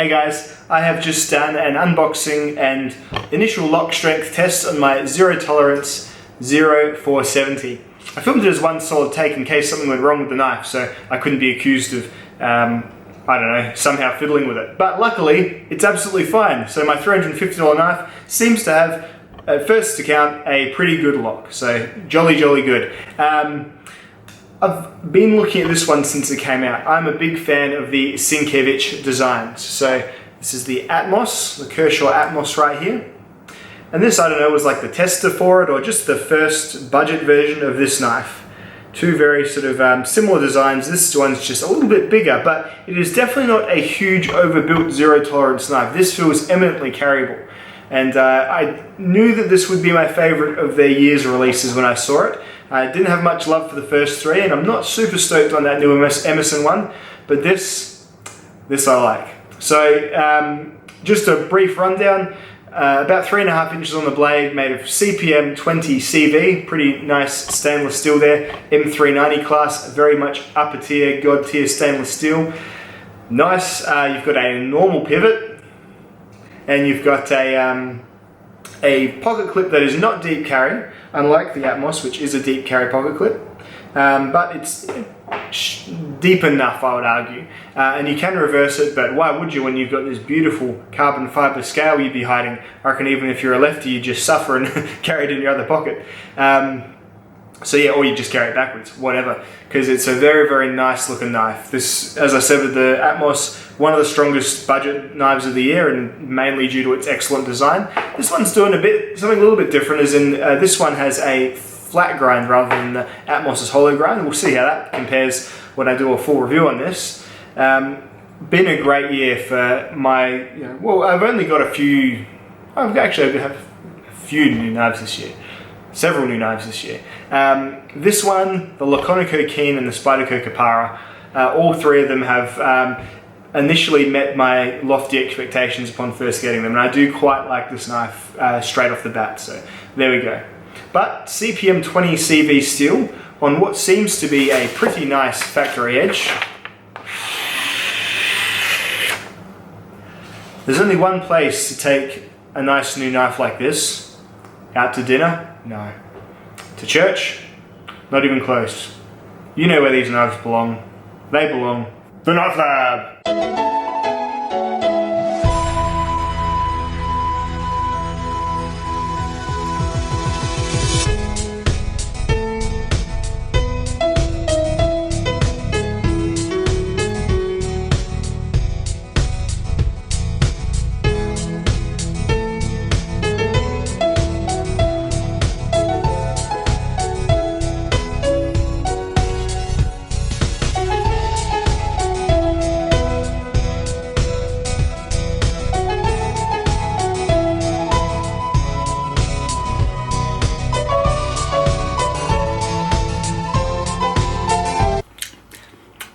Hey guys, I have just done an unboxing and initial lock strength test on my Zero Tolerance 0470. I filmed it as one solid take in case something went wrong with the knife, so I couldn't be accused of, I don't know, somehow fiddling with it. But luckily, it's absolutely fine. So my $350 knife seems to have, at first account, a pretty good lock. So jolly good. I've been looking at this one since it came out. I'm a big fan of the Sienkiewicz designs. So this is the Atmos, the Kershaw Atmos right here. And this, I don't know, was like the tester for it or just the first budget version of this knife. Two very sort of similar designs. This one's just a little bit bigger, but it is definitely not a huge overbuilt zero tolerance knife. This feels eminently carryable. And I knew that this would be my favorite of their year's releases when I saw it. I didn't have much love for the first three, and I'm not super stoked on that new Emerson one, but this I like. So just a brief rundown, about 3.5 inches on the blade, made of CPM 20 CV, pretty nice stainless steel there, M390 class, very much upper tier, god tier stainless steel. Nice, you've got a normal pivot, and you've got a pocket clip that is not deep carry, unlike the Atmos, which is a deep carry pocket clip, but it's deep enough, I would argue. And you can reverse it, but why would you when you've got this beautiful carbon fiber scale you'd be hiding? I reckon even if you're a lefty, you just suffer and carry it in your other pocket. So yeah, or you just carry it backwards, whatever, because it's a very nice looking knife. This, as I said with the Atmos, one of the strongest budget knives of the year, and mainly due to its excellent design. This one's doing something a little bit different, as in this one has a flat grind rather than the Atmos's hollow grind. We'll see how that compares when I do a full review on this. Been a great year for my, well, I've only got a few, I've actually had a few new knives this year. Several new knives this year. This one, the Laconico Keen and the Spyderco Kapara, all three of them have initially met my lofty expectations upon first getting them, and I do quite like this knife straight off the bat, so there we go. But CPM 20 CV steel on what seems to be a pretty nice factory edge. There's only one place to take a nice new knife like this. Out to dinner? No. To church? Not even close. You know where these knives belong. They belong. The Knife Lab!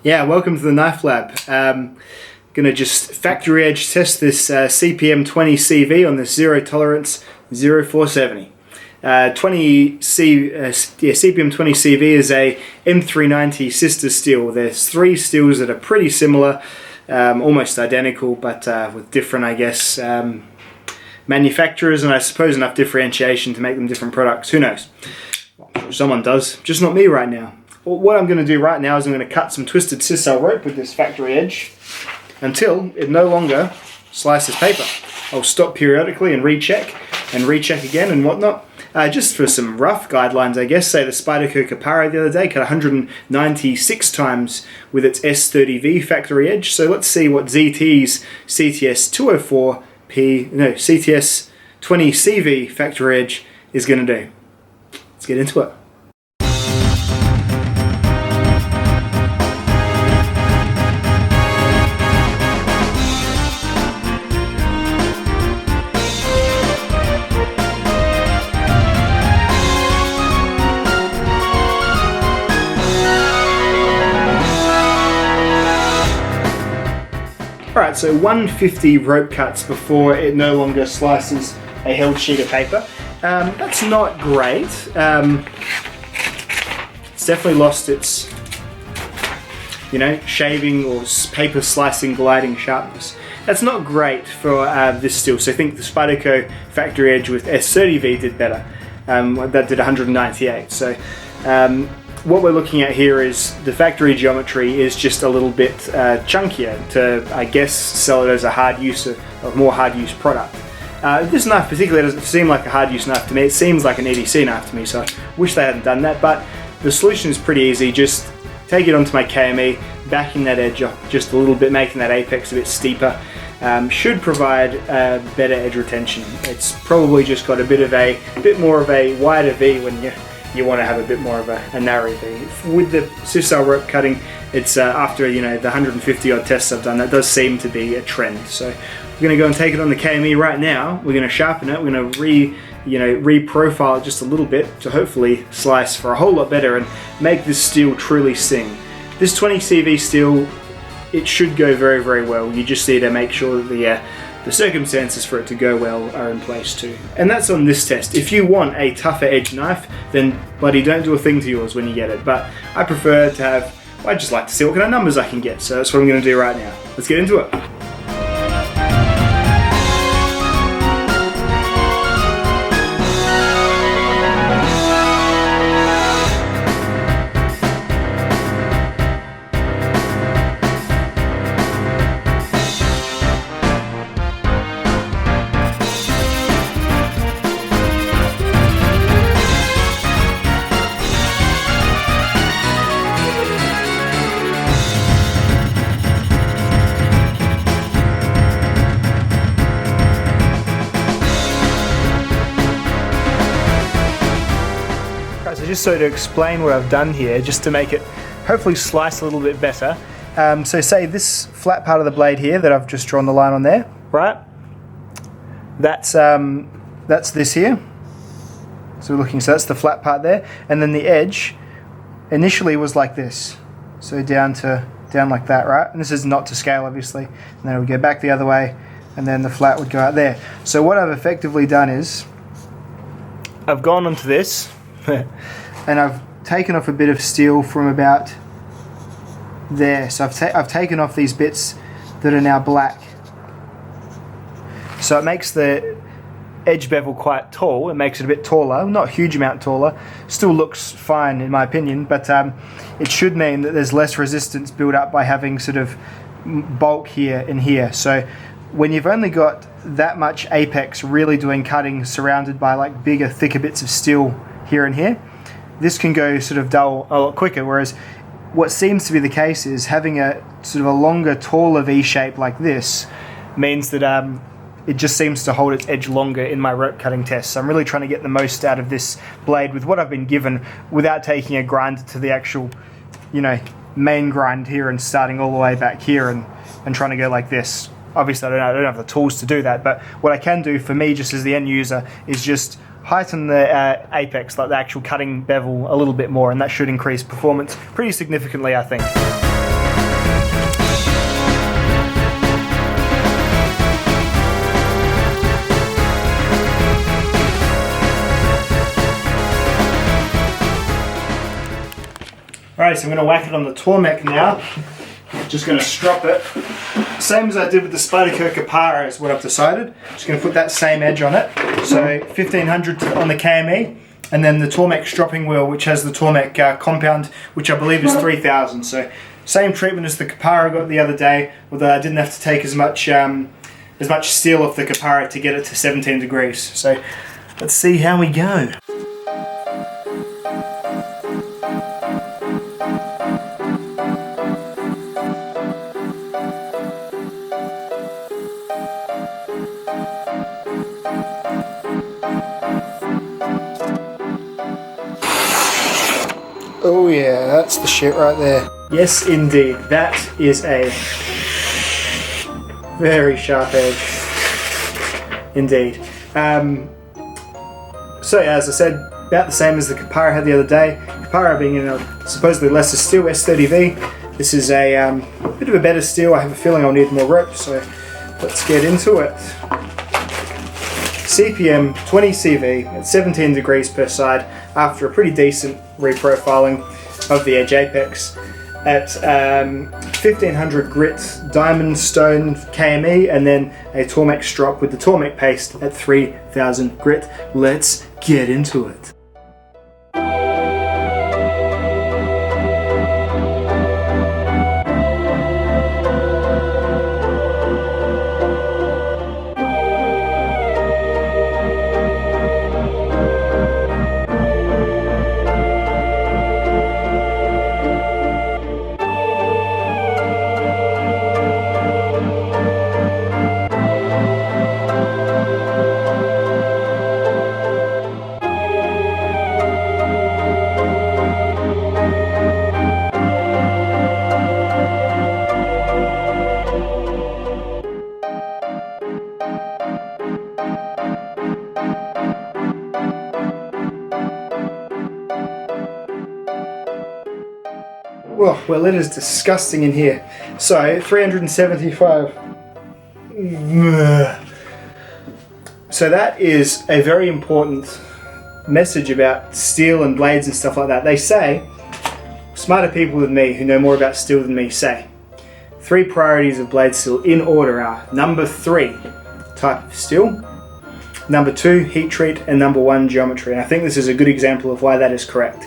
Yeah, welcome to the Knife Lab. Gonna just factory edge test this CPM 20 CV on this Zero Tolerance 0470. CPM 20 CV is a M390 sister steel. There's three steels that are pretty similar, almost identical, but with different, I guess, manufacturers, and I suppose enough differentiation to make them different products. Who knows? Well, someone does, just not me right now. Well, what I'm going to do right now is I'm going to cut some twisted sisal rope with this factory edge until it no longer slices paper. I'll stop periodically and recheck again and whatnot. Just for some rough guidelines, I guess, say the Spyderco Kapara the other day cut 196 times with its S30V factory edge. So let's see what ZT's CTS 20 CV factory edge is going to do. Let's get into it. Alright, so 150 rope cuts before it no longer slices a held sheet of paper. That's not great. It's definitely lost its, shaving or paper slicing gliding sharpness. That's not great for this steel, so I think the Spyderco factory edge with S30V did better. That did 198. So what we're looking at here is the factory geometry is just a little bit chunkier to, I guess, sell it as a hard use, a more hard use product. This knife particularly doesn't seem like a hard use knife to me. It seems like an EDC knife to me, so I wish they hadn't done that, but the solution is pretty easy. Just take it onto my KME, backing that edge up just a little bit, making that apex a bit steeper. Should provide better edge retention. It's probably just got a bit more of a wider V when you want to have a bit more of a narrow V. With the Sifsal rope cutting, it's after the 150 odd tests I've done, that does seem to be a trend. So we're going to go and take it on the KME right now. We're going to sharpen it. We're going to reprofile it just a little bit to hopefully slice for a whole lot better and make this steel truly sing. This 20 CV steel, it should go very, very well. You just need to make sure that the circumstances for it to go well are in place too. And that's on this test. If you want a tougher edge knife, then bloody don't do a thing to yours when you get it. But I prefer to have, I just like to see what kind of numbers I can get. So that's what I'm going to do right now. Let's get into it. So just so to explain what I've done here, just to make it hopefully slice a little bit better. So say this flat part of the blade here that I've just drawn the line on there, right? That's this here. So we're looking, so that's the flat part there, and then the edge initially was like this. So down like that, right? And this is not to scale, obviously. And then it would go back the other way, and then the flat would go out there. So what I've effectively done is I've gone onto this. And I've taken off a bit of steel from about there. So I've taken off these bits that are now black. So it makes the edge bevel quite tall. It makes it a bit taller, not a huge amount taller. Still looks fine in my opinion, but it should mean that there's less resistance built up by having sort of bulk here and here. So when you've only got that much apex really doing cutting surrounded by like bigger, thicker bits of steel here and here, this can go sort of dull a lot quicker, whereas what seems to be the case is having a sort of a longer, taller V shape like this means that it just seems to hold its edge longer in my rope cutting test. So I'm really trying to get the most out of this blade with what I've been given without taking a grind to the actual, main grind here and starting all the way back here and trying to go like this. Obviously I don't have the tools to do that, but what I can do for me just as the end user is just heighten the apex, like the actual cutting bevel, a little bit more, and that should increase performance pretty significantly, I think. Alright, so I'm going to whack it on the Tormek now. Just going to strop it. Same as I did with the Spyderco Kapara is what I've decided. Just going to put that same edge on it. So 1500 on the KME, and then the Tormek stropping wheel, which has the Tormek compound, which I believe is 3000. So same treatment as the Kapara I got the other day, although I didn't have to take as much steel off the Kapara to get it to 17 degrees. So let's see how we go. Oh yeah, that's the shit right there. Yes indeed, that is a very sharp edge. Indeed. So as I said, about the same as the Kapara I had the other day. Kapara being supposedly lesser steel, S30V. This is a bit of a better steel. I have a feeling I'll need more rope, so let's get into it. CPM 20 CV at 17 degrees per side after a pretty decent reprofiling of the edge apex. at 1500 grit diamond stone KME, and then a Tormek strop with the Tormek paste at 3000 grit. Let's get into it. Well, it is disgusting in here. So, 375. So that is a very important message about steel and blades and stuff like that. They say, smarter people than me who know more about steel than me say, 3 priorities of blade steel in order are: number 3, type of steel; number 2, heat treat; and number 1, geometry. And I think this is a good example of why that is correct.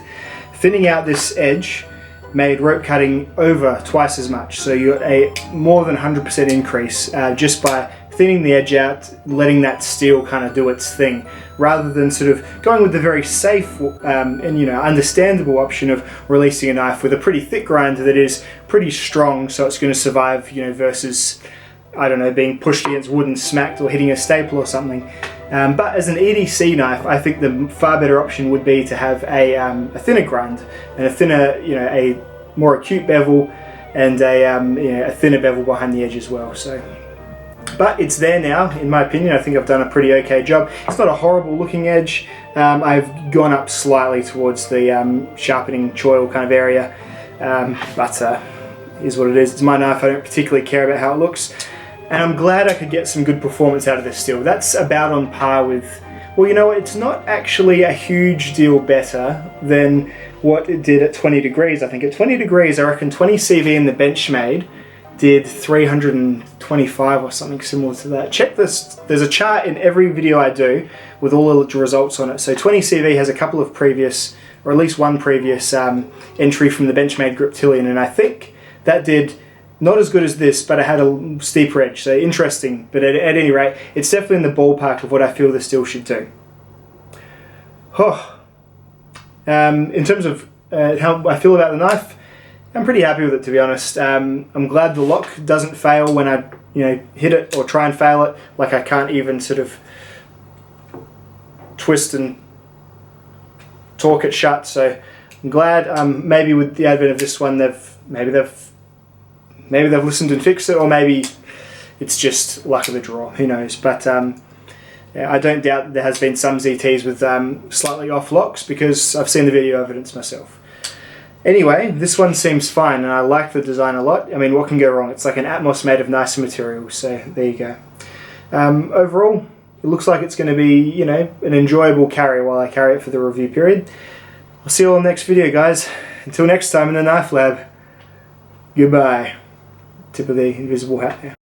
Thinning out this edge made rope cutting over twice as much, so you got a more than 100% increase just by thinning the edge out, letting that steel kind of do its thing, rather than sort of going with the very safe and understandable option of releasing a knife with a pretty thick grind that is pretty strong, so it's going to survive, versus, I don't know, being pushed against wood and smacked or hitting a staple or something. But as an EDC knife, I think the far better option would be to have a thinner grind and a thinner, a more acute bevel, and a thinner bevel behind the edge as well. So, but it's there now, in my opinion. I think I've done a pretty okay job. It's not a horrible looking edge. I've gone up slightly towards the sharpening choil kind of area, but is what it is. It's my knife. I don't particularly care about how it looks. And I'm glad I could get some good performance out of this steel. That's about on par with, well, it's not actually a huge deal better than what it did at 20 degrees. I think at 20 degrees, I reckon 20 CV in the Benchmade did 325 or something similar to that. Check this, there's a chart in every video I do with all the results on it. So 20 CV has a couple of previous, or at least one previous entry from the Benchmade Griptilian, and I think that did not as good as this, but it had a steeper edge, so interesting. But at any rate, it's definitely in the ballpark of what I feel the steel should do. In terms of how I feel about the knife, I'm pretty happy with it, to be honest. I'm glad the lock doesn't fail when I hit it or try and fail it. Like, I can't even sort of twist and torque it shut. So I'm glad. Maybe with the advent of this one, maybe they've listened and fixed it, or maybe it's just luck of the draw, who knows. But yeah, I don't doubt there has been some ZTs with slightly off locks, because I've seen the video evidence myself. Anyway, this one seems fine, and I like the design a lot. I mean, what can go wrong? It's like an Atmos made of nicer materials, so there you go. Overall, it looks like it's going to be, an enjoyable carry while I carry it for the review period. I'll see you all in the next video, guys. Until next time in the Knife Lab, goodbye. Tip of the invisible hat there.